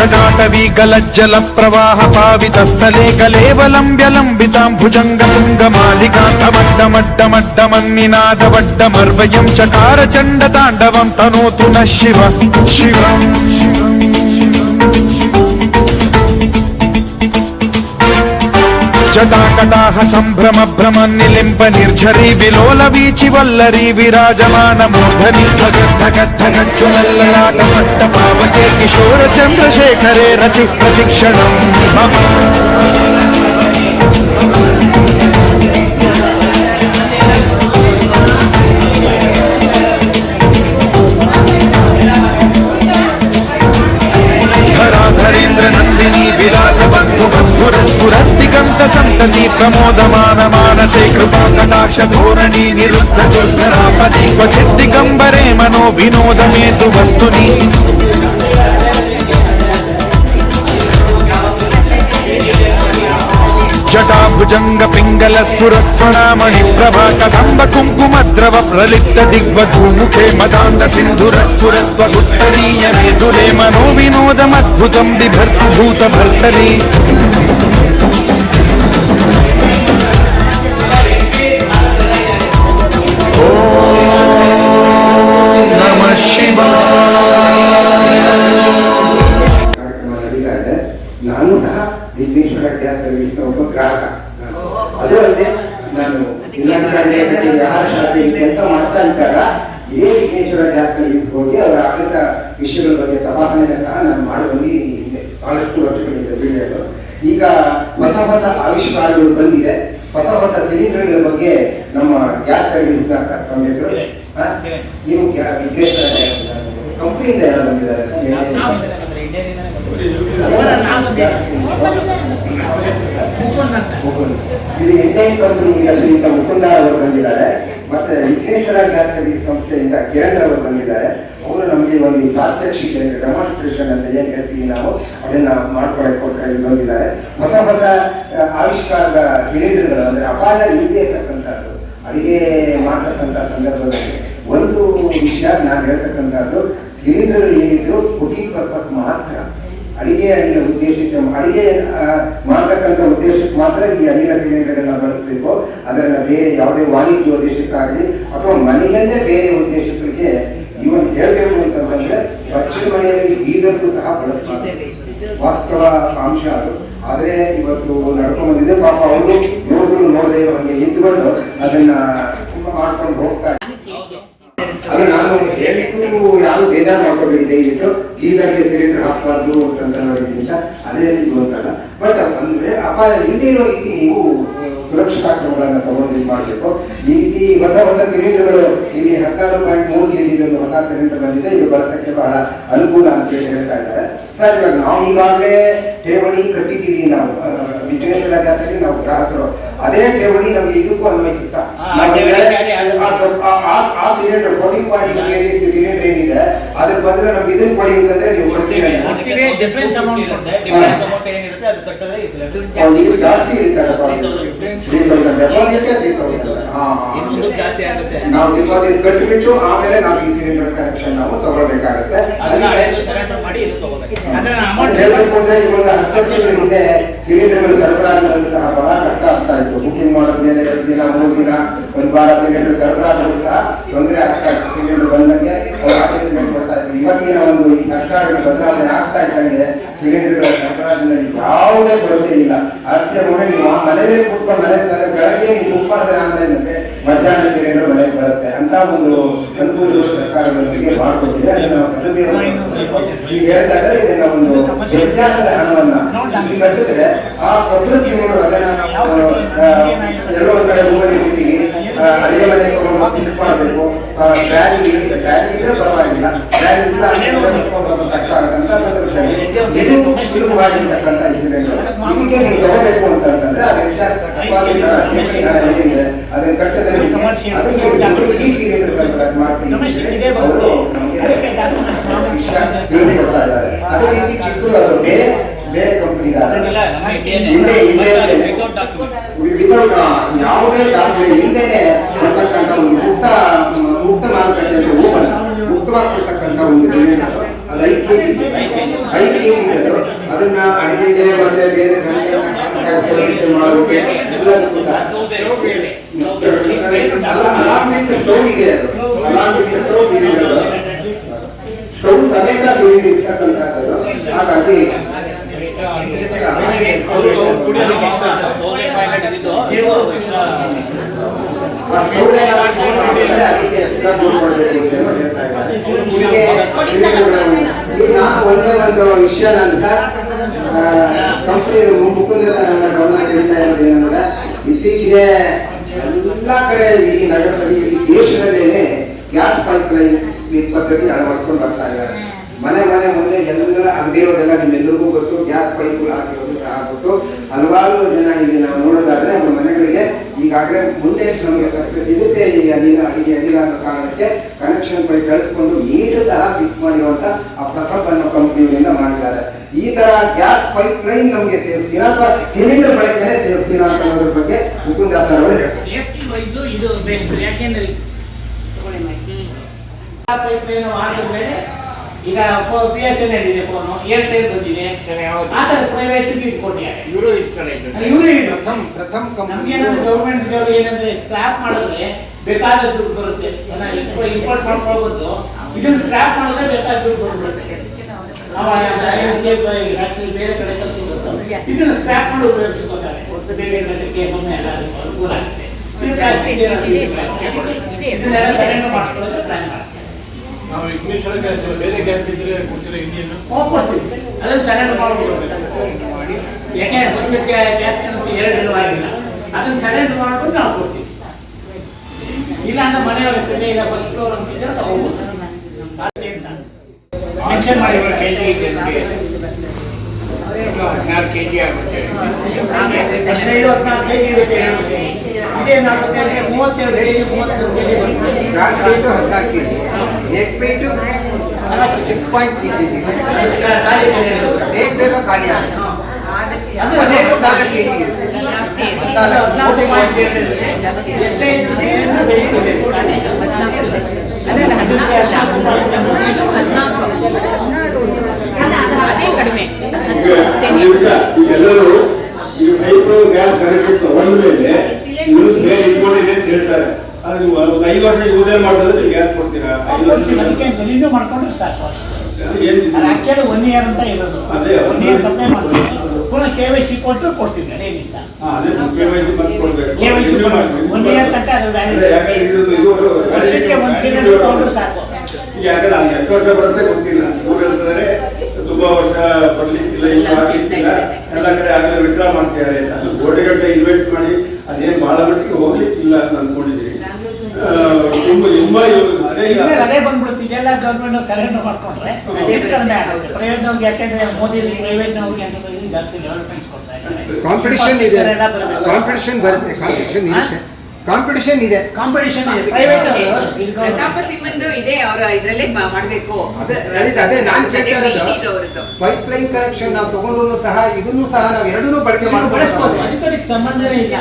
जटाटवी गलज्जल प्रवाह पावितस्थले कलेवलम्ब्य लम्बितां भुजङ्गतुङ्गमालिकान्तमड्डमड्डमड्डमन्निनादवड्डमर्वयं चकार चण्डताण्डवं तनोतु नः शिव शिवम् जटाकटाह सम्भ्रम भ्रम निलिम्ब निर्झरी विलोल वीचि वल्लरी विराजमान मूर्धनि धगद्धगद्धगज्ज्वलल्ललाट पट्ट पावके किशोर चन्द्रशेखरे रति प्रतिक्षणम् धराधरेन्द्र नन्दिनी विलास बन्धु बन्धुरस्फुरद्दिगन्त सन्तति प्रमोदमान मानसे कृपा कटाक्ष धोरणी निरुद्ध दुर्धरापति क्वचित् दिगम्बरे मनो विनोद मेतु वस्तुनि जटाभुजंग पिंगल सुरत्फणामणि प्रभा कदम्ब कुंकुमद्रव प्रलिप्त दिग्वधूमुखे मदान्ध सिन्धुरस्फुरत्वगुत्तरीय मेदुरे मनो विनोदमद्भुतं बिभर्तु भूत भर्तरि ओम नमः शिवाय। ನಾನು ಸಹ ವಿಘ್ನೇಶ್ವರ ಜಾತ್ರೆ ಒಬ್ಬ ಗ್ರಾಹಕ. ಅದು ಅಲ್ಲದೆ ನಾನು ಜಿಲ್ಲಾಧಿಕಾರಿ ಆಹಾರ ಶಾಖೆ ಅಂತ ಮಾಡ್ತಾ ಇದ್ದಾಗ ಇದೇ ವಿಘ್ನೇಶ್ವರ ಜಾತ್ರೆಗೆ ಹೋಗಿ ಅವರ ಆಡಳಿತ ವಿಷಯಗಳ ಬಗ್ಗೆ ತಪಾಸಣೆ ಸಹ ನಾನು ಮಾಡಿ ಬಂದಿದ್ದೀನಿ ಹಿಂದೆ ಬಹಳಷ್ಟು ವರ್ಷಗಳಿಂದ ಬೆಳೆಯೋದು. ಈಗ ಹೊಸ ಹೊಸ ಆವಿಷ್ಕಾರಗಳು ಬಂದಿದೆ. ಹೊಸ ಹೊಸ ಸಿಲಿಂಡರ್ಗಳ ಬಗ್ಗೆ ನಮ್ಮ ಜಾತ್ರೆಗೆ ತಂದಿದ್ರು. ನೀವು ವಿಘ್ನೇಶ್ವರ ಕಂಪ್ನಿಯಿಂದ ಯಾರು ಬಂದಿದ್ದಾರೆ? ಇದು ಇಂಡಿಯನ್ ಕಂಪನಿ ಶ್ರೀಯುತ ಮುಕುಂದ ಅವರು ಬಂದಿದ್ದಾರೆ. ಮತ್ತೆ ವಿಘ್ನೇಶ್ವರ ಜಾತ್ರೆ ಸಂಸ್ಥೆಯಿಂದ ಕಿರಣ್ ಅವರು ಬಂದಿದ್ದಾರೆ. ಅವರು ನಮಗೆ ಒಂದು ಪ್ರಾತ್ಯಕ್ಷಿಕೆ ಡೆಮಾನ್ಸ್ಟ್ರೇಷನ್ ಅಂತ ಏನ್ ಹೇಳ್ತೀವಿ ನಾವು ಅದನ್ನ ಮಾಡ್ಕೊಳಕ್ಕೆ ಬಂದಿದ್ದಾರೆ. ಹೊಸ ಹೊಸ ಆವಿಷ್ಕಾರದ ಸಿಲಿಂಡರ್ಗಳು ಅಂದ್ರೆ ಅಪಾಯ ಇಲ್ಲದೆ ಇರ್ತಕ್ಕಂಥದ್ದು ಅಡಿಗೆ ಮಾಡ್ತಕ್ಕಂಥ ಸಂದರ್ಭದಲ್ಲಿ ಒಂದು ವಿಷಯ ನಾನು ಹೇಳ್ತಕ್ಕಂಥದ್ದು, ಸಿಲಿಂಡರ್ ಏನಿದ್ರು ಕುಕಿಂಗ್ ಪರ್ಪಸ್ ಮಾತ್ರ, ಅಡಿಗೆ ಅನಿಲ ಉದ್ದೇಶಕ್ಕೆ ಅಡಿಗೆ ಮಾಡತಕ್ಕಂಥ ಉದ್ದೇಶಕ್ಕೆ ಮಾತ್ರ ಈ ಅನಿಲ ಸಿಲಿಂಡರ್ಗಳನ್ನ ಬಳಸಬೇಕು. ಅದನ್ನ ಬೇರೆ ಯಾವುದೇ ವಾಣಿಜ್ಯ ಉದ್ದೇಶಕ್ಕಾಗಲಿ ಅಥವಾ ಮನೆಯಲ್ಲೇ ಬೇರೆ ಉದ್ದೇಶಗಳಿಗೆ ಇವನ್ ಹೇಳ್ಬೇಕು ಅಂತ ಬಂದ್ರೆ ಪಶ್ಚಿಮ ಮನೆಯಲ್ಲಿ ಬೀದರ್ಗೂ ಸಹ ಬಳಸ್ತಾರೆ. ವಾಸ್ತವ ಅಂಶ ಅದು. ಆದ್ರೆ ಇವತ್ತು ನಡ್ಕೊಂಡ್ ಬಂದಿದೆ. ಪಾಪ ಅವರು ನೋಡದೇ ಇರೋ ಹಂಗೆ ನಿಂತ್ಕೊಂಡು ಅದನ್ನ ತುಂಬಾ ಮಾಡ್ಕೊಂಡು ಹೋಗ್ತಾರೆ. ಅದು ನಾನು ಹೇಳಿದ್ದು ಯಾರು ಬೇಜಾರು ಮಾಡ್ಕೋಬೇಡಿ, ದಯವಿಟ್ಟು ಈಗಾಗಲೇ ಸಿಲಿಂಡರ್ ಹಾಕಬಾರ್ದು ಅಂತ ನೋಡಿದ್ದೀನಿ ಸರ್. ಅದೇ ರೀತಿ ಅಂತಲ್ಲ, ಬಟ್ ಅಂದ್ರೆ ಅಪಾಯ ಇಲ್ಲದೆ ಇರೋ ರೀತಿ ನೀವು ಸುರಕ್ಷತಾ ಕ್ರಮಗಳನ್ನು ತಗೊಂಡು ಇದು ಮಾಡಬೇಕು. ಈ ರೀತಿ ಹೊಸ ಹೊಸ ಸಿಲಿಂಡರ್ಗಳು ಇಲ್ಲಿ 16.3 kg ಹೊಸ ಸಿಲಿಂಡರ್ ಬಂದಿದೆ. ಇದು ಬಳಸಕ್ಕೆ ಬಹಳ ಅನುಕೂಲ ಅಂತ ಹೇಳಿ ಹೇಳ್ತಾ ಇದ್ದಾರೆ ಸರ್. ಇವಾಗ ನಾವು ಈಗಾಗಲೇ ಠೇವಣಿ ಕಟ್ಟಿದ್ದೀವಿ. ನಾವು ವಿಘ್ನೇಶ್ವರ ಜಾತ್ರೆಗೆ ನಾವು ಗ್ರಾಹಕರು ಅದೇ ಠೇವಣಿ ನಮ್ಗೆ ಇದಕ್ಕೂ ಅನ್ವಯಿಸುತ್ತಾ? ಆ ಸಿಲಿಂಡರ್ 14.2 kg ಸಿಲಿಂಡರ್ ಏನಿದೆ ಅದ್ರ ಬಂದ್ರೆ ನಮ್ಗೆ ಇದನ್ನ ಕೊಡಿ ಅಂತಂದ್ರೆ ನೀವು ಕೊಡ್ತೀವಿ. ಇದು ಜಾಸ್ತಿ ನಾವು ಡಿಪಾಸಿಟ್ ಕಟ್ಟಿಬಿಟ್ಟು ಆಮೇಲೆ ನಾವು ಈ ಸಿಲಿಂಡರ್ ಕನೆಕ್ಷನ್ ನಾವು ತಗೊಳ್ಬೇಕಾಗತ್ತೆ. ಮುಂದೆ ಸಿಲಿಂಡರ್ಗಳು ಸರಬರಾಜುಗಳಂತಹ ಬಹಳ ಕಷ್ಟ ಆಗ್ತಾ ಇತ್ತು. ಬುಕಿಂಗ್ ಮಾಡೋದ್ಮೇಲೆ 2 ದಿನ 3 ದಿನ ಒಂದು ವಾರ ಸಿಲಿಂಡರ್ ಸರಬರಾಜು ಸಹ ತೊಂದರೆ ಆಗ್ತಾ ಇತ್ತು. ಸಿಲಿಂಡರ್ ಬಂದಂಗೆ ಕೊಡ್ತಾ ಇತ್ತು. ಇವತ್ತಿನ ಒಂದು ಈ ಸರ್ಕಾರದ ಬದಲಾವಣೆ ಆಗ್ತಾ ಇದ್ದಂಗೆ ಸಿಲಿಂಡರ್ಗಳ ಸರಬರಾಜಿನಲ್ಲಿ ಯಾವುದೇ ಕೊರತೆ ಇಲ್ಲ. ಅರ್ಥ ನೋಡಿ, ನೀವು ಮನೆಯಲ್ಲೇ ಕೂತ್ಕೊಂಡು ಬೆಳಗ್ಗೆ ನೀವು ಬುಕ್ ಮಾಡಿದ್ರೆ ಆನ್ಲೈನ್ ಮತ್ತೆ ಮಧ್ಯಾಹ್ನ ಸಿಲಿಂಡರ್ ಮನೆಗೆ ಬರುತ್ತೆ ಅಂತ ಒಂದು ಅನುಕೂಲ ಸರ್ಕಾರದೊಂದಿಗೆ ಮಾಡಿಕೊಟ್ಟಿದೆ. ಅದನ್ನು ನಾವು ಸದುಪಯೋಗ ಈಗ ಹೇಳ್ತಾ ಇದ್ರೆ ಇದನ್ನ ಒಂದು ವ್ಯತ್ಯಾಸದ ಹಣವನ್ನ ಈ ಕಟ್ಟಿದ್ರೆ ಆ ಕಬ್ಬು ಸಿಲಿಂಡರ್ ಅದನ್ನ ಎಲ್ಲೋ ಒಂದ್ ಕಡೆ ರೂಮಲ್ಲಿ ಅಡಿಗೆ ಮನೆ ಯೂಸ್ ಮಾಡಬೇಕು. ಬ್ಯಾರಿ ಇದ್ರೆ ಪರವಾಗಿಲ್ಲ, ಬ್ಯಾರಿ ಇಲ್ಲ ತಕ್ಕಾಗಂತ ಸುಲಭವಾಗಿರ್ತಕ್ಕಂಥ ಸಿಲಿಂಡರ್ ಇದಕ್ಕೆ ನೀವು ತಗೋಬೇಕು ಅಂತಂದ್ರೆ ಆ ವ್ಯತ್ಯಾಸ ಅದನ್ನ ಕಟ್ಟಿದ್ರೆ ಈ ಸಿಲಿಂಡರ್ ಮಾಡ್ತೀನಿ ಅವರು ನಮಗೆ ತಿಳಿದುಕೊಡ್ತಾ ಇದ್ದಾರೆ. ಅದೇ ರೀತಿ ಚಿಕ್ಕದು ಅದು ಬೇರೆ ಬೇರೆ ಕಂಪನಿಗಾರ ವಿತೌಟ್ ಯಾವುದೇ ದಾಖಲೆ ಇಲ್ಲದೇನೆ ಕೊಡ್ತಕ್ಕಂಥ ಒಂದು ಮುಕ್ತ ಮಾರುಕಟ್ಟೆಯಲ್ಲಿ ಮುಕ್ತವಾಗಿ ಕೊಡ್ತಕ್ಕಂಥ ಒಂದು ಅದು ಐಕ್ಯ 5 kg ಅದನ್ನ ಅಡಿಗೆಗೆ ಮತ್ತೆ ಬೇರೆ ಮಾಡೋದಕ್ಕೆ ಎಲ್ಲದಕ್ಕೂ ಸ್ಟವ್ ಸಮೇತ ಇರ್ತಕ್ಕಂಥದ್ದು. ಹಾಗಾಗಿ ನಾನು ಒಂದೇ ಒಂದು ವಿಷಯ ಅಂತ ಕಂಪನಿ ಮುಖಂಡ ನನ್ನ ಗಮನ ತಿಳಿತಾ ಇರೋದು ಏನಂದ್ರೆ, ಇತ್ತೀಚೆಗೆ ಎಲ್ಲ ಕಡೆ ಈ ನಗರದಲ್ಲಿ ಈ ದೇಶದಲ್ಲೇನೆ ಗ್ಯಾಸ್ ಪೈಪ್ ಲೈನ್ ಪದ್ಧತಿ ಅಳವಡಿಸ್ಕೊಂಡು ಬರ್ತಾ ಇದ್ದಾರೆ. ಮನೆ ಮುಂದೆ ಎಲ್ಲ ಅಗದಿರೋದೆಲ್ಲ ನಿಮ್ಮೆಲ್ಲರಿಗೂ ಗೊತ್ತು. ಗ್ಯಾಸ್ ಪೈಪ್ಗಳು ಹಾಕಿರೋದು ಆಗ್ಬಿಟ್ಟು ಹಲವಾರು ಜನ ಇಲ್ಲಿ ನಾವು ನೋಡೋದಾದ್ರೆ ನಮ್ಮ ಮನೆಗಳಿಗೆ ಈಗಾಗಲೇ ಮುಂದೆ ನಮಗೆ ಇರುತ್ತೆ ಈ ಅಡಿಗೆ ಅಡಿಲ್ಲ ಅನ್ನೋ ಕಾರಣಕ್ಕೆ ಕನೆಕ್ಷನ್ ಪೈಪ್ ಕಳಿಸ್ಕೊಂಡು ಮೀಟರ್ ತರ ಫಿಕ್ಸ್ ಮಾಡಿರುವಂತ ಆ ಪ್ರತಾಪ್ ಅನ್ನೋ ಕಂಪನಿಯಿಂದ ಮಾಡಿದ್ದಾರೆ. ಈ ತರ ಗ್ಯಾಸ್ ಪೈಪ್ ಲೈನ್ ನಮಗೆ ಸೇರ್ತೀರಾ ಅಥವಾ ಸಿಲಿಂಡರ್ ಬಳಕೆನೇ ಸೇರ್ತೀರಾ ಅಂತ ಅನ್ನೋದ್ರ ಬಗ್ಗೆ ಮುಕುಂದ ಅವರು ಸೇಫ್ಟಿ ವೈಸ್ ಇದು ಬೆಸ್ಟ್. ಯಾಕೆಂದ್ರೆ ಪೈಪ್ ಲೈನ್ ಹಾಕಿದ್ಮೇಲೆ ಈಗ BSNL ಇದೆ ಫೋನು, ಏರ್ಟೆಲ್ ಬಂದಿದೆ, ಆ ಥರ ಪ್ರೈವೇಟ್ ಇದು ಕೊಟ್ಟಿದ್ದಾರೆ. ಇವರೇ ಪ್ರಥಮ ನಮ್ಗೇನಂದ್ರೆ ಗೌರ್ಮೆಂಟ್ ಏನಂದ್ರೆ ಸ್ಕ್ರಾಪ್ ಮಾಡಿದ್ರೆ ಬೇಕಾದ ದುಡ್ಡು ಬರುತ್ತೆ. ಇಂಪೋರ್ಟ್ ಮಾಡ್ಕೊಳ್ಬೋದು, ಇದನ್ನ ಸ್ಕ್ರಾಪ್ ಮಾಡಿದ್ರೆ ಬೇಕಾದ ದುಡ್ಡು ಬರುತ್ತೆ. ಬೇರೆ ಕಡೆ ಕಳಿಸ್ಬೋದು, ಇದನ್ನ ಸ್ಕ್ರಾಪ್ ಮಾಡಿ ಉಪಯೋಗಿಸ್ಕೊತಾರೆ. ಬೇರೆ ಕಡೆಗೆ ಒಮ್ಮೆ ಎಲ್ಲ ಅನುಕೂಲ ಆಗುತ್ತೆ. ಇದನ್ನೆಲ್ಲ ಸರೆಂಡರ್ ಮಾಡಿಸ್ಕೊಳ್ಳೋಕೆ ಪ್ಲಾನ್ ಮಾಡ್ತಾರೆ. ನಾವು ಇಂಗ್ಲೀಷ್ ಬೇರೆ ಗ್ಯಾಸ್ ಇದ್ರೆ ಕೊಡ್ತೀರಾ? ಇಂಡಿಯನ್ ಕೊಡ್ತೀವಿ, ಅದನ್ನು ಸರೆಂಡರ್ ಮಾಡ್ಬೋದು. ಯಾಕೆ ಒಂದು ಗ್ಯಾಸ್ ಕನೆಕ್ಷನ್ 2 ಆಗಿಲ್ಲ, ಅದನ್ನು ಸರೆಂಡರ್ ಮಾಡ್ಕೊಂಡು ನಾವು ಕೊಡ್ತೀವಿ. ಇಲ್ಲ ಅಂದ್ರೆ ಮನೆಯವ್ರ ಹೆಸರೇ ಇಲ್ಲ, ಫಸ್ಟ್ ಫ್ಲೋರ್ ಅಂತಿದ್ರೆ ತಗೋಬೋದು ಅಂತ ಮೆನ್ಷನ್ ಮಾಡಿ. 16 kg ಆಗುತ್ತೆ, 15-14 kg ಇರುತ್ತೆ. ಇದೇನಾಗುತ್ತೆ ಅಂದ್ರೆ 32 kg 33 kg ಟ್ರಾನ್ಸ್ಪೇಟು 14 kg, ಎಗ್ ಪೇಟು 6.3 kg, ಖಾಲಿ ಸಿಲಿಂಡರ್ ಬೇಗ ಖಾಲಿ ಆಗುತ್ತೆ. ಅಂದ್ರೆ 4 kg ಇರುತ್ತೆ, 14.2 ಇರುತ್ತೆ. ಎಷ್ಟೇ ಇದ್ರೂ ಸಿಲಿಂಡರ್ ಬೆಳೀತದೆ. ಎಲ್ಲರೂ ಈ ಪೈಪ್ ಗ್ಯಾಸ್ ಕನೆಕ್ಷನ್ ತಗೊಂಡ ಮೇಲೆ ಇವರು ಬೇರೆ ಇಟ್ಕೊಂಡಿದೆ ಅಂತ ಹೇಳ್ತಾರೆ. ಅದು 5 ವರ್ಷ ಯೂಸೇ ಮಾಡಿದ್ರೆ ಗ್ಯಾಸ್ ಕೊಡ್ತೀರಾ? 5 ವರ್ಷ ಅದಕ್ಕೆ ರಿನ್ಯೂ ಮಾಡ್ಕೊಂಡ್ರೆ ಸಾಕು. ಏನು ಆಕ್ಚುಲಿ 1 ಇಯರ್ ಅಂತ ಇರೋದು. ಅದೇ 1 ಇಯರ್ ಸಪ್ಲೈ ಮಾಡ್ತೀವಿ, ಪುನಃ KYC ಕೊಟ್ಟರು ಕೊಡ್ತೀವಿ, ಅದೇನಿಲ್ಲ. ಅದೇ KYC ಮತ್ತೆ ಕೊಡ್ಬೇಕು. KYC 1 ಇಯರ್ ತನಕ ಅದು ವ್ಯಾಲಿಡ್. ಯಾಕಂದ್ರೆ ಇದು ವರ್ಷಕ್ಕೆ 1 ಸಿಲಿಂಡರ್ ತಗೊಂಡ್ರು ಸಾಕು. ಯಾಕಂದ್ರೆ ಅದು ಎಷ್ಟು ವರ್ಷ ಬರುತ್ತೆ ಗೊತ್ತಿಲ್ಲ. ಇವ್ರು ಹೇಳ್ತಾರೆ ತುಂಬಾ ವರ್ಷ ಬರ್ಲಿಕ್ಕಿಲ್ಲ, ಈಗ ಆಗ್ಲಿಕ್ಕಿಲ್ಲ, ಎಲ್ಲ ಕಡೆ ಆಗಲೇ ವಿಡ್ರಾ ಮಾಡ್ತಿದ್ದಾರೆ. ಅದು ಗೋಡೆಗಟ್ಟೆ ಇನ್ವೆಸ್ಟ್ ಮಾಡಿ ಅದೇನು ಬಹಳ ಮಟ್ಟಿಗೆ ಹೋಗ್ಲಿಕ್ಕಿಲ್ಲ ಅಂತ ಅನ್ಕೊಂಡಿದ್ದೀವಿ. ಅದೇ ಬಂದ್ಬಿಡುತ್ತೆ. ಇದೆಲ್ಲ ಗೌರ್ಮೆಂಟ್ ಸರೆಂಡರ್ ಮಾಡ್ಕೊಂಡ್ರೆ ಕಡಿಮೆ ಆಗುತ್ತೆ. ಪ್ರೈವೇಟ್ ನವ್ರಿಗೆ, ಯಾಕೆಂದ್ರೆ ಮೋದಿ ಪ್ರೈವೇಟ್ ನವ್ರಿಗೆ ಜಾಸ್ತಿ ಡೆವಲಪ್ಮೆಂಟ್ಸ್ ಕೊಡ್ತಾ ಇದ್ದಾರೆ. ಕಾಂಪಿಟಿಷನ್ ಇದೆ, ಕಾಂಪಿಟಿಷನ್ ಬರುತ್ತೆ, ಕಾಂಪಿಟಿಷನ್ ಇರುತ್ತೆ, ಕಾಂಪಿಟಿಷನ್ ಇದೆ. ಪ್ರೈವೇಟ್ ಇದೆ, ಅವರ ಇದರಲ್ಲೇ ಮಾಡಬೇಕು. ಅದೇ ನಾನು ಕೇಳ್ತಾ ಇರೋದು, ಪೈಪ್ ಲೈನ್ ಕನೆಕ್ಷನ್ ನಾವು ತಗೊಂಡು ಸಹ ಇದನ್ನು ಸಹ ನಾವು ಎರಡನ್ನೂ ಬಳಕೆ ಬಳಸ್ಬೋದು. ಅದಕ್ಕೆ ಸಂಬಂಧನೇ ಇಲ್ಲ.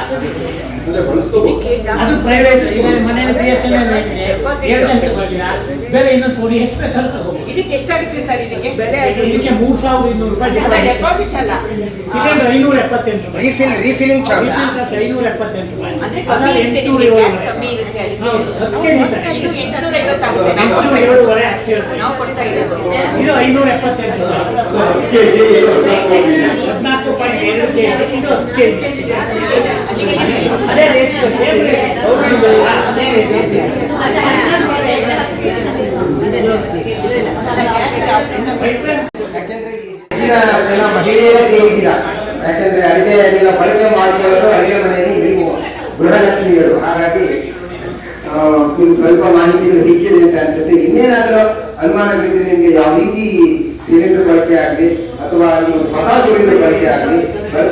ಬಳಸ್ಕೋಬಹುದು. ಅದು ಪ್ರೈವೇಟ್. ಈಗ ಮನೆಯಲ್ಲಿ BSNL ಇದೆ, ಏರ್ಟೆಲ್ ತಗೋತೀರಾ, ಬೇರೆ ಇನ್ನೊಂದು ಫೋನ್ ಎಷ್ಟು ಬೇಕಾದ್ರೂ ತಗೋಬಹುದು. ಇದಕ್ಕೆ ಎಷ್ಟಾಗುತ್ತೆ ಸರ್? ಇದಕ್ಕೆ ಇದಕ್ಕೆ 3200 ರೂಪಾಯಿ ಡೆಪಾಸಿಟ್ ಅಲ್ಲ, ಸಿಲಿಂಡರ್ 578 ರೂಪಾಯಿ, ರೀಫಿಲಿಂಗ್ ಚಾರ್ಜ್ 578 ರೂಪಾಯಿ. ಅಂದ್ರೆ ಕಮ್ಮಿ ಇರುತ್ತೆ. ಇದು 850 ಆಗುತ್ತೆ. 7.5 ಆಗ್ತಿರುತ್ತೆ. ನಾವು ಕೊಡ್ತಾ ಇರೋದು ಇದು 578 14.2 kg, ಇದು 10 kg. ಅದೇ ರೇಟ್, ಅದೇ ರೇಟ್. ಯಾಕೆಂದ್ರೆ ಈಗಿನ ಮಹಿಳೆಯರೇ ಇದ್ದೀರಾ. ಯಾಕೆಂದ್ರೆ ಅಡಿಗೆ ಅಡಿಗೆ ಬಳಕೆ ಮಾಡಿದವರು ಅಡಿಗೆ ಮನೆಯಲ್ಲಿ ನೀವು ಗೃಹಲಕ್ಷ್ಮಿಯರು. ಹಾಗಾಗಿ ಸ್ವಲ್ಪ ಮಾಹಿತಿಯನ್ನು ಸಿಕ್ಕಿದೆ ಅಂತ ಅನ್ಸುತ್ತೆ. ಇನ್ನೇನಾದರೂ ಅನುಮಾನಗಳಿದ್ರೆ ನಿಮಗೆ ಯಾವ ರೀತಿ ಸಿಲಿಂಡರ್ ಬಳಕೆ ಆಗಲಿ ಅಥವಾ ಹೊಸ ಸಿಲಿಂಡರ್ ಬಳಕೆ ಆಗಲಿ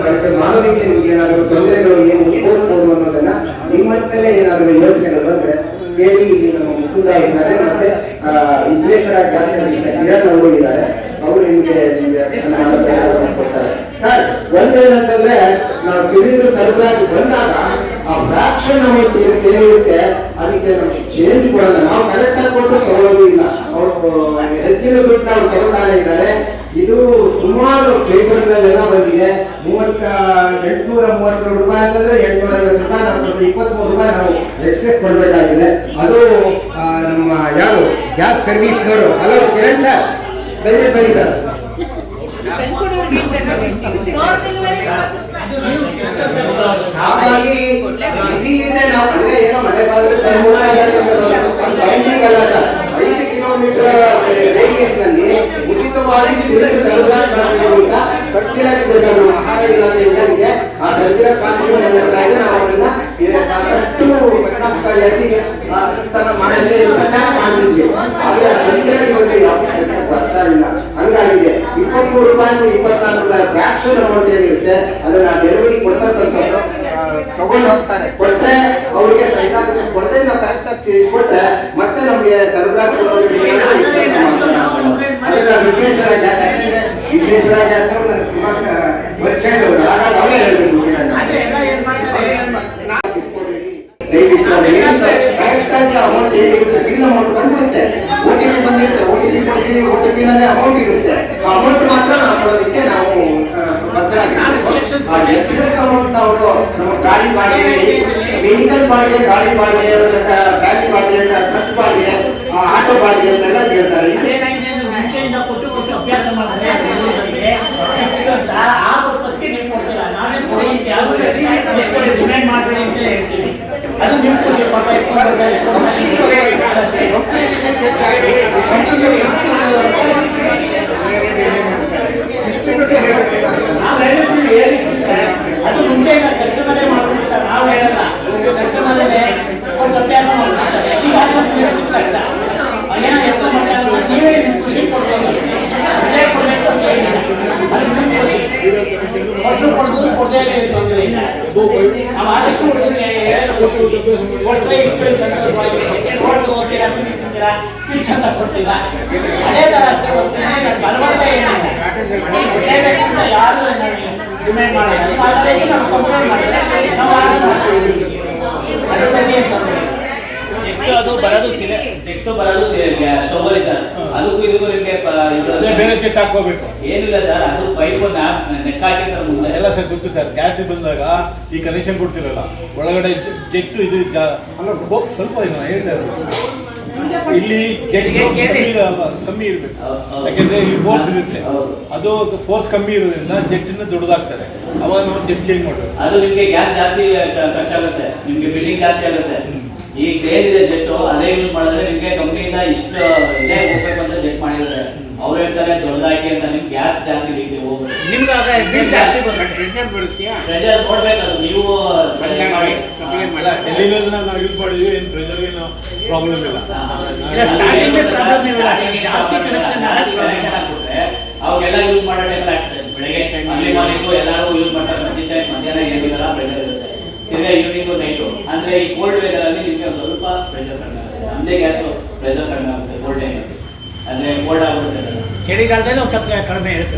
ಬಳಕೆ ಮಾಡೋದಕ್ಕೆ ನಿಮ್ಗೆ ಏನಾದರೂ ತೊಂದರೆಗಳು ಏನು ಉದ್ಭವಿಸಬಹುದು ಅನ್ನೋದನ್ನ ನಿಮ್ಮಲ್ಲೇ ಏನಾದರೂ ಯೋಚನೆಗಳು ಬಂದ್ರೆ ಕೇಳಿ. ಇಲ್ಲಿ ನಮ್ಮ ಮುಕುಂದ ಇದ್ದಾರೆ, ಮತ್ತೆ ವಿಶ್ವೇಶ್ವರ ಕಿರಣ್ ಅವರು ಇದ್ದಾರೆ, ಅವರು ನಿಮಗೆ ಕೊಡ್ತಾರೆ. ಸರ್, ಒಂದೇನಂತಂದ್ರೆ ನಾವು ಸಿಲಿಂಡರ್ ಸರಬರಾಜು ಬಂದಾಗ ಆ ಫ್ರಾಕ್ಷನ್ ಅಮೌಂಟ್ ಏನಿರುತ್ತೆ ಅದಕ್ಕೆ ನಮಗೆ ಚೇಂಜ್ ಕೊಡಲ್ಲ, ನಾವು ಕರೆಕ್ಟ್ ಆಗಿ ಕೊಟ್ಟು ತಗೊಳ್ಳೋದು ಇಲ್ಲ. ಅವರು ಹೆಚ್ಚಿನ ದುಡ್ಡು ಅವ್ರು ತಗೊಳ್ತಾನೆ ಇದ್ದಾರೆ. ಇದು ಸುಮಾರು ಪೇಪರ್ಗಳೆಲ್ಲ ಬಂದಿದೆ. 832 ರೂಪಾಯಿ ಅಂತಂದ್ರೆ 850 ರೂಪಾಯಿ, ನಾವು 23 ರೂಪಾಯಿ ನಾವು ಎಕ್ಸೆಸ್ ಕೊಡಬೇಕಾಗಿದೆ. ಅದು ನಮ್ಮ ಯಾರು ಗ್ಯಾಸ್ ಸರ್ವಿಸ್ನವರು. ಹಲೋ ಕಿರಣ್ ಸರ್, ದಯವಿಟ್ಟು ಬನ್ನಿ ಸರ್. ಹಾಗಾಗಿ ವಿಧಿ ಇದೆ, ನಾವು ಅಂದ್ರೆ ಏನೋ ಮಳೆ ಬಾದ್ರೆ ಬೈಂಡಿಂಗ್ ಅಲ್ಲ ಸರ್. 5 ಕಿಲೋಮೀಟರ್ ರೇಡಿಯಸ್ ನಲ್ಲಿ ಉಚಿತವಾಗಿ ಸರ್ವಿಸ್ ಮಾಡಬೇಕು ಅಂತ ಸರ್ಕ್ಯುಲರ್ ಇದೆ ಸರ್. ನಮ್ಮ ಆಹಾರ ಇಲಾಖೆಯಿಂದ ಆ ಸರ್ಕ್ಯುಲರ್ ಕಾನ್ಫಿಡೆನ್ಸ್ ನಾವು ಅವರನ್ನ ಪರಿಣಾಮಕಾರಿಯಾಗಿ ಮಾಡಿದ್ವಿ. ಆದ್ರೆ ಸರ್ಕ್ಯುಲರ್ ಇವತ್ತು ಯಾವುದೇ ಕೆಲಸ ಬರ್ತಾ ಇಲ್ಲ. ಹಂಗಾಗಿದೆ 23 ರೂಪಾಯಿ 24 ರೂಪಾಯಿ ಫ್ರಾಕ್ಷನ್ ಅಮೌಂಟ್ ಏನಿರುತ್ತೆ ಅದನ್ನ ಡೆಲಿವರಿ ಕೊಡ್ತಕ್ಕಂಥವ್ರು ತಗೊಂಡು ಹೋಗ್ತಾರೆ. ಕೊಟ್ರೆ ಅವ್ರಿಗೆ ಇದಾಗುತ್ತೆ, ಕೊಡದೆ ನಾವು ಕರೆಕ್ಟ್ ಆಗಿ ಕೊಟ್ರೆ ಮತ್ತೆ ನಮ್ಗೆ ಸರಬರಾಜು ಕೊಡೋದು. ಅದನ್ನ ವಿಘ್ನೇಶ್ವರ ಜಾತಿ, ಯಾಕಂದ್ರೆ ವಿಘ್ನೇಶ್ವರ ಜಾತಿ ನನಗೆ ತುಂಬಾ ಪರಿಚಯ ಇದ್ದವರು. ಹಾಗಾಗಿ ಅವರೇ ಹೇಳ್ಬೇಕು, ಕರೆಕ್ಟ್ ಆಗಿ ಅಮೌಂಟ್ ಏನಿರುತ್ತೆ ಬಿಲ್ ಅಮೌಂಟ್ ಬಂದಿರುತ್ತೆ. OTP ಬಂದಿರುತ್ತೆ, OTP ಕೊಡ್ತೀವಿ, OTP ನಲ್ಲಿ ಅಮೌಂಟ್ ಇರುತ್ತೆ. ಆ ಅಮೌಂಟ್ ಮಾತ್ರ ನಾವು ಕೊಡೋದಕ್ಕೆ ನಾವು ಬದ್ಧರಾಗಿರ್ತೀವಿ. ಎಕ್ಸೆಸ್ ಅಮೌಂಟ್ ನಾವು ನಮ್ಮ ಗಾಡಿ ಬಾಡಿಗೆ, ವೆಹಿಕಲ್ ಬಾಡಿಗೆ, ಗಾಡಿ ಬಾಡಿಗೆ, ಟ್ಯಾಕ್ಸಿ ಬಾಡಿಗೆ, ಟ್ರಕ್ ಬಾಡಿಗೆ, ಆಟೋ ಬಾಡಿಗೆ ಅಂತೆಲ್ಲ ಕೇಳ್ತಾರೆ. ಮುಂಚೆಯಿಂದ ಕೊಟ್ಟು ಅಭ್ಯಾಸ ಮಾಡಿದ್ರೆ ಆ ಪರ್ಪಸ್ಗೆ ನೀವು ಕೊಡ್ತೀರಾ. ನಾವೇ ಕೊಡಿ ಅಂತ ಯಾರು ಡಿಮ್ಯಾಂಡ್ ಮಾಡಬೇಡಿ ಅಂತ ಹೇಳ್ತೀವಿ. ಅದು ನಿಮ್ಮ ಖುಷಿ. ಅದು ಮುಂಚೆಯಿಂದ ಕಸ್ಟಮರೇ ಮಾಡ್ಬಿಡ್ತಾರೆ, ನಾವು ಹೇಳಲ್ಲ. ಕಸ್ಟಮರೇ ಒಂದು ಅಭ್ಯಾಸ ಮಾಡ್ಬಿಡ್ತಾರೆ. ಈಗ ಅದನ್ನು ಕಷ್ಟ ಏನೋ ಎತ್ತು ಮಾಡ್ತಾರೆ, ನೀವೇ ಖುಷಿ ಕೊಡ್ಬೋದು, ಅಷ್ಟೇ ಕೊಡಬೇಕು ಅಂತ ಹೇಳಿಲ್ಲ. ಅದು ನಿಮ್ಮ ಖುಷಿ. ಕೊಟ್ಟರು ಕೊಡೋದು ಕೊಡದೇ ತೊಂದರೆ ಇಲ್ಲ. ನಾವು ಆದಷ್ಟು ಹುಡುಗರಿಗೆ ಕೊಟ್ಟರೆ ಇಸ್ಕೊಳ್ಳಿ ಸಂತೋಷವಾಗಿ. ಹೋಟ್ಲಿಗೆ ಹೋಗ್ತೀರಾ, ತಿಂತೀರಾ, ಪಿಚ್ ಅಂತ ಕೊಡ್ತೀರಾ, ಅದೇ ಥರ ಅಷ್ಟೇ ಹೋಗ್ತೀನಿ. ನಾನು ಬಲವಂತ ಏನಿಲ್ಲ, ಕೊಡಲೇಬೇಕು ಅಂತ ಯಾರು ಡಿಮ್ಯಾಂಡ್ ಮಾಡಲ್ಲ. ನಾವು ಕಂಪ್ಲೇಂಟ್ ಮಾಡಿದ್ರೆ ನಾವು ಅದ್ರ ಬಗ್ಗೆ ತೊಂದರೆ. ಅದು ಬರೋದು ಜೆಟ್ಟು ಬರೋದು ಸ್ಟೋವಲ್ಲಿ ಸರ್. ಅದಕ್ಕೂ ಇದಕ್ಕೂ ನಿಮಗೆ ಬೇರೆ ಜೆಟ್ ಹಾಕೋಬೇಕು ಏನಿಲ್ಲ ಸರ್. ಅದು ಪೈಪ್ ನೆಕ್ ಹಾಕಿರ್ತಾರೆ ಮುಂದೆ ಎಲ್ಲ ಸರ್ ಗೊತ್ತು ಸರ್. ಗ್ಯಾಸ್ ಬಂದಾಗ ಈ ಕನೆಕ್ಷನ್ ಕೊಡ್ತಿರಲ್ಲ, ಒಳಗಡೆ ಜೆಟ್ಟು ಇದು ಸ್ವಲ್ಪ ಹೇಳ್ತಾ ಇಲ್ಲಿ ಜೆಟ್ ಕಮ್ಮಿ ಇರಬೇಕು. ಯಾಕೆಂದ್ರೆ ಇಲ್ಲಿ ಫೋರ್ಸ್ ಇರುತ್ತೆ, ಅದು ಫೋರ್ಸ್ ಕಮ್ಮಿ ಇರೋದ್ರಿಂದ ಜೆಟ್ಟಿನ ದೊಡ್ಡದಾಗ್ತಾರೆ. ಅವಾಗ ನಾವು ಜೆಟ್ ಚೇಂಜ್ ಮಾಡಬೇಕು. ಅದು ನಿಮಗೆ ಗ್ಯಾಸ್ ಜಾಸ್ತಿ ಖರ್ಚಾಗುತ್ತೆ, ನಿಮಗೆ ಬಿಲ್ಲಿಂಗ್ ಜಾಸ್ತಿ ಆಗುತ್ತೆ. ಈಗ ಏನಿದೆ ಜೆಟ್ಟು ಅದೇ ಯೂಸ್ ಮಾಡಿದ್ರೆ ನಿಮಗೆ ಕಂಪ್ನಿಯಿಂದ ಇಷ್ಟು ಇದೇ ಹೋಗ್ಬೇಕು ಅಂತ ಜೆಟ್ ಮಾಡಿದ್ದಾರೆ. ಅವ್ರು ಹೇಳ್ತಾರೆ ದೊಡ್ಡದಾಗಿ ಅಂತ. ನಿಮ್ಗೆ ಗ್ಯಾಸ್ ಜಾಸ್ತಿ ಬೇಕು, ನಿಮ್ಗೆ ಜಾಸ್ತಿ ಪ್ರೆಷರ್ ಕೊಡ್ಬೇಕು. ಅದು ನೀವು ನಾವು ಯೂಸ್ ಮಾಡಿದ್ವಿ, ಏನು ಪ್ರೆಷರ್ಗೆ ನಾವು ಪ್ರಾಬ್ಲಮ್ ಇಲ್ಲ. ಅವಾಗೆಲ್ಲ ಯೂಸ್ ಮಾಡೋ ಟೈಮ್ ಆಗ್ತದೆ. ಬೆಳಗ್ಗೆ ಮಾರ್ನಿಂಗು ಎಲ್ಲರೂ ಯೂಸ್ ಮಾಡ್ತಾರೆ. ಮಧ್ಯಾಹ್ನ ಏನಿಲ್ಲ ಪ್ರೆಷರ್ ಇರುತ್ತೆ. ತಿರ್ಗಾ ಈವ್ನಿಂಗು ನೈಟು ಅಂದ್ರೆ ಈ ಕೋಲ್ಡ್ ವೆದರ್ ಅಲ್ಲಿ ನಿಮಗೆ ಸ್ವಲ್ಪ ಪ್ರೆಷರ್ ಕಡಿಮೆ ಆಗುತ್ತೆ. ನಮ್ಮದೇ ಗ್ಯಾಸು ಪ್ರೆಷರ್ ಕಡಿಮೆ ಆಗುತ್ತೆ ಕೋಲ್ಡ್ ಟೈಮ್ ಅಂದ್ರೆ ಕೋಲ್ಡ್ ಆಗುತ್ತೆ. ಚಳಿಗಾಲದಲ್ಲಿ ಒಂದು ಸ್ವಲ್ಪ ಕಡಿಮೆ ಇರುತ್ತೆ.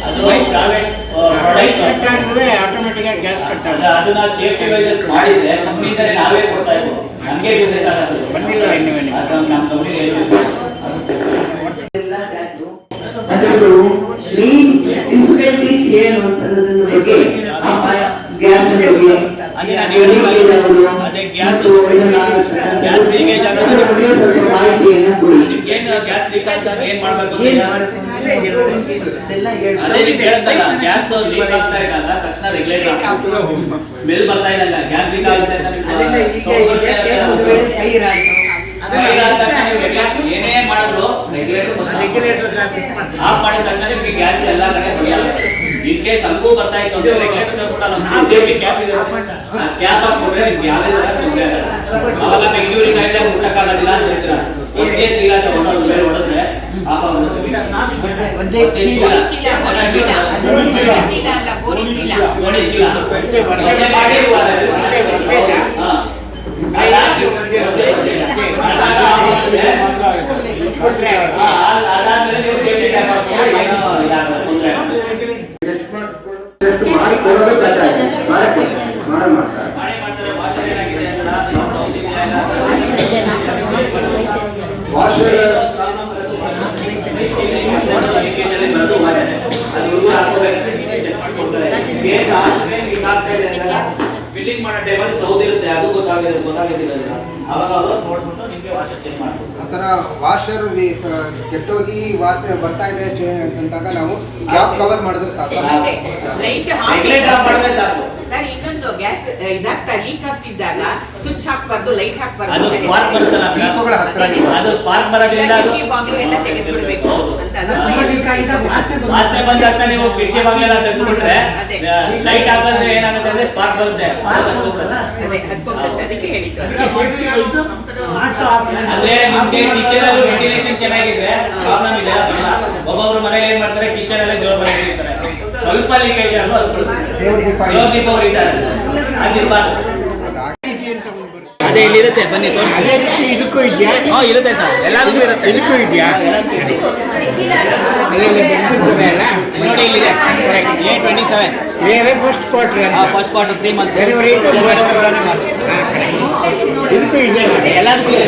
ಅದು ಪ್ರೈವೇಟ್ ಅದನ್ನ ಸೇಫ್ಟಿ ವೈಸಸ್ ಮಾಡಿದ್ರೆ ಕಂಪ್ನೀಸಲ್ಲಿ ನಾವೇ ಕೊಡ್ತಾ ಇದ್ವು. ನಮಗೆ ಬಿಸ್ನೆಸ್ ಆಗೋದು ಅದು ನಮ್ಮ ಕಂಪ್ನಿ ಅದರಲ್ಲೂ ಮೇನ್ ಡಿಫಿಕಲ್ಟೀಸ್ ಏನು ಅನ್ನೋದ್ರ ಬಗ್ಗೆ ಗ್ಯಾಸ್ ಬಗ್ಗೆ ಮಾಹಿತಿಯನ್ನು ಕೊಡಿ. ಗ್ಯಾಸ್ ಲೀಕ್ ಆದಾಗ ಏನ್ ಮಾಡ್ಬೇಕು, ಗ್ಯಾಸ್ ಲೀಕ್ ಆಗ್ತಾ ಇಲ್ಲ ತಕ್ಷಣ ರೆಗ್ಯುಲೇಟರ್ ಸ್ಮೆಲ್ ಬರ್ತಾ ಇಲ್ಲ, ಗ್ಯಾಸ್ ಲೀಕ್ ಆಗುತ್ತೆ ಏನೇ ಮಾಡಿದ್ರು ರೆಗ್ಯುಲೇಟರ್ ಆಫ್ ಮಾಡಿದ ತಕ್ಷಣ ನಿಮಗೆ ಗ್ಯಾಸ್ ಎಲ್ಲ ಕಡೆ ಇನ್ ಕೇಸ್ ಹಂಗೂ ಬರ್ತಾ ಇತ್ತು ಅಂದ್ರೆ ರೆಗ್ಯುಲೇಟರ್ ಕ್ಯಾಪ್ ಹಾಕ್ಬಿಟ್ರೆ ನಿಮ್ಗೆ ಯಾವುದೇ ತೊಂದರೆ ಆಗಲ್ಲ. ಅವಾಗ ಬೆಂಗಳೂರಿಗೆ ಆಯ್ತಾ ಊಟಕ್ಕಾಗೋದಿಲ್ಲ ಅಂತ ಹೇಳ್ತೀರಾ. ಒಂದೇ ಚೀಲ ಹೊಡೆದ್ರೆ ಆಫ್ ಆಗುತ್ತೆ. ಗೋಣಿ ಚೀಲ ಮಾಡಿ ಕೊಡೋದೇ ಕಷ್ಟ ಆಗಿದೆ. ನಾನೇ ಮಾಡ್ತಾರೆ ವಾಷರ್ ಏನಾಗಿದೆ ಅಂತ ಸೌತ್ ಇಂಡಿಯಾ ಎಲ್ಲ ವಾಷರ್ ಫಿಟ್ಟಿಂಗ್ ಮಾಡೋ ಟೈಮಲ್ಲಿ ಸೌದ್ ಇರುತ್ತೆ, ಅದು ಗೊತ್ತಾಗಿರೋದಿಲ್ಲ. ಅವಾಗ ಅವರು ನೋಡ್ಬಿಟ್ಟು ನಿಮಗೆ ವಾಷರ್ ಚೇಂಜ್ ಮಾಡ್ಬೋದು. ಆತರ ವಾಷರ್ ಕೆಟ್ಟೋಗಿ ವಾಸನೆ ಬರ್ತಾ ಇದೆ ಅಂತಾಗ ನಾವು ಗ್ಯಾಪ್ ಕವರ್ ಮಾಡಿದ್ರೆ ಸಾಕು. ರೆಗ್ಯುಲೇಟರ್ ಆಫ್ ಮಾಡಿದ್ರೆ ಸಾಕು. ಸರ್ ಇನ್ನೊಂದು ಗ್ಯಾಸ್ ಇದಾಗ್ತಾ ಲೀಕ್ ಆಗ್ತಿದ್ದಾಗ ಸ್ವಿಚ್ ಹಾಕ್ಬಾರ್ದು, ಲೈಟ್ ಅದು ಹಾಕ್ಬಾರ್ದು, ಸ್ಪಾರ್ಕ್ ಬರುತ್ತಲ್ಲ, ದೀಪಗಳ ಹತ್ರ ಅದು ಸ್ಪಾರ್ಕ್ ಬರೋದ್ರಿಂದ ಅದು ಬಾಗಿಲು ಎಲ್ಲ ತೆಗೆದು ಬಿಡಬೇಕು ಅಂತ ಅದು ವಾಸನೆ ಬಂದಾಗ ನೀವು ಕಿಟಕಿ ಬಾಗಿಲೆಲ್ಲ ತೆಗೆದುಬಿಟ್ರೆ ಲೈಟ್ ಹಾಕಿದ್ರೆ ಏನಾಗುತ್ತೆ ಅಂದ್ರೆ ಸ್ಪಾರ್ಕ್ ಬರುತ್ತೆ. ಅದೇ ಹತ್ಕೊಂಡ್ಬಿಡುತ್ತೆ, ಅದಕ್ಕೆ ಹೇಳಿದ್ದು. ಅಂದ್ರೆ ನಿಮ್ಗೆ ಕಿಚನ್ ಅಲ್ಲಿ ವೆಂಟಿಲೇಷನ್ ಚೆನ್ನಾಗಿದ್ರೆ ಪ್ರಾಬ್ಲಮ್ ಇದೆ. ಒಬ್ಬೊಬ್ರು ಮನೆಗೆ ಏನ್ ಮಾಡ್ತಾರೆ, ಕಿಚನ್ ಅಲ್ಲಿ ದೇವ್ರ ಮನೆಗೆ ಇರ್ತಾರೆ, ಸ್ವಲ್ಪ ಲೀಕೇಜ್ ಆದ್ರೂ ಅದು ದೇವ್ರ ದೀಪ ಉರಿತಾರೆ, ಅದಿರ್ಬಾರ್ದು. ಅದೇ ಇಲ್ಲಿರುತ್ತೆ, ಬನ್ನಿ ತೋರಿಸಿ. ಅದೇ ರೀತಿ ಇದಕ್ಕೂ ಇದೆಯಾ? ಹಾಂ ಇರುತ್ತೆ ಸರ್, ಎಲ್ಲದಕ್ಕೂ ಇರುತ್ತೆ. ಇದಕ್ಕೂ ಇದೆಯಾ? ನೋಡಿ ಇಲ್ಲಿದೆ A27 ಬೇರೆ first quarter first quarter 3 months. ಜನವರಿ ಇದಕ್ಕೂ ಇದೆ. ಎಲ್ಲದಕ್ಕೂ ಇದೆ.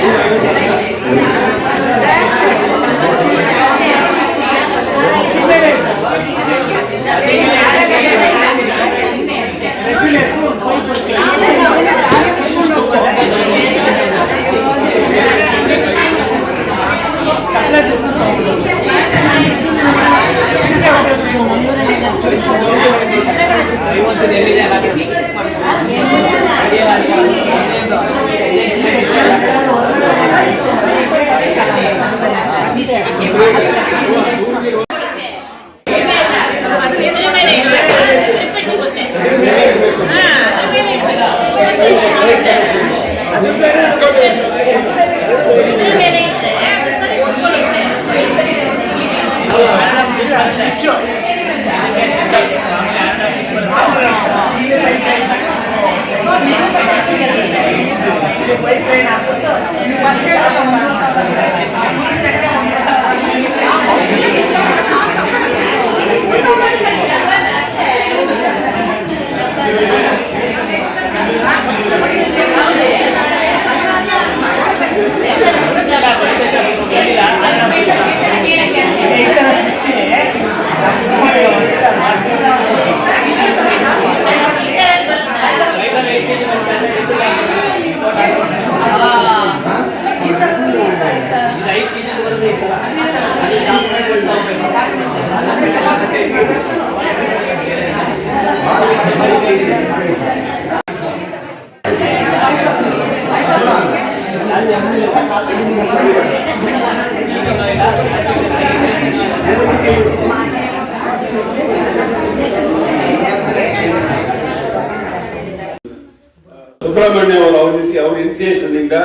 ಸುಬ್ರಹ್ಮಣ್ಯ ಅವರು ಅವರಿಸಿ ಅವ್ರ ಇನಿಷಿಯೇಷನ್ ಇಂದ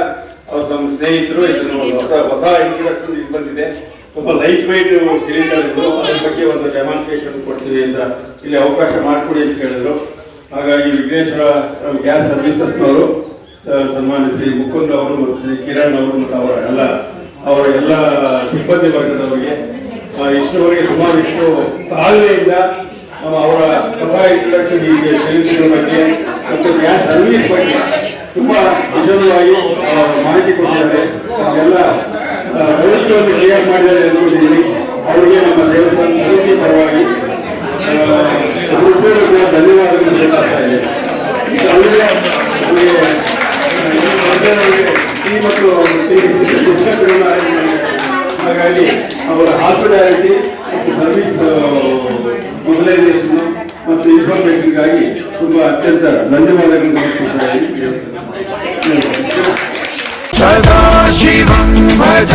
ಅವ್ರು ನಮ್ಮ ಸ್ನೇಹಿತರು ಇದನ್ನು ಹೊಸ ಇಂಟ್ರಡಕ್ಷನ್ ಇದು ಬಂದಿದೆ. ತುಂಬ ಲೈಟ್ ವೈಟ್ ಸಿಲಿಂಡರ್ ಇದು, ಅದ್ರ ಬಗ್ಗೆ ಒಂದು ಡೆಮಾನ್ಸ್ಟ್ರೇಷನ್ ಕೊಡ್ತೀವಿ ಅಂತ ಇಲ್ಲಿ ಅವಕಾಶ ಮಾಡಿಕೊಡಿ ಅಂತ ಹೇಳಿದ್ರು. ಹಾಗಾಗಿ ವಿಘ್ನೇಶ್ವರ ಗ್ಯಾಸ್ ಸರ್ವಿಸಸ್ನವರು ಸನ್ಮಾನ್ಯ ಶ್ರೀ ಮುಕುಂದ್ ಅವರು ಮತ್ತು ಶ್ರೀ ಕಿರಣ್ ಅವರು ಮತ್ತು ಅವರ ಎಲ್ಲ ಸಿಬ್ಬಂದಿ ವರ್ಗದವರಿಗೆ ಇಷ್ಟುವರೆಗೆ ಸುಮಾರು ಇಷ್ಟು ತಾಳ್ಮೆಯಿಂದ ಅವರ ಹೊಸ ಇಂಟ್ರಡಕ್ಷನ್ ಈ ಸಿಲಿಂಡರ್ ಬಗ್ಗೆ ಮತ್ತು ಗ್ಯಾಸ್ ಸರ್ವಿಸ್ ಬಗ್ಗೆ ತುಂಬ ವಿಶದವಾಗಿ ಮಾಹಿತಿ ಕೊಟ್ಟಿದ್ದಾರೆ. ಎಲ್ಲ ವ್ಯವಸ್ಥೆಯನ್ನು ಕ್ಲಿಯರ್ ಮಾಡಿದ್ದಾರೆ ಅಂದ್ಕೊಂಡಿದ್ದೀನಿ. ಅವರಿಗೆ ನಮ್ಮ ದೇವಸ್ಥಾನ ಸಮಿತಿ ಪರವಾಗಿ ಧನ್ಯವಾದಗಳು ತಿಳಿಸ್ತಾ ಇದೆ. ಮತ್ತು ಹಾಗಾಗಿ ಅವರ ಹಾಸ್ಪಿಟಾಲಿಟಿ ಮತ್ತು ಸರ್ವಿಸ್ ಮೊಬಲೈಸೇಷನ್ ಮತ್ತು ಇನ್ಫಾರ್ಮೇಷನ್ಗಾಗಿ ತುಂಬಾ ಅತ್ಯಂತ ಧನ್ಯವಾದಗಳನ್ನು ಸದಾ ಶಿವಂ ಭಜ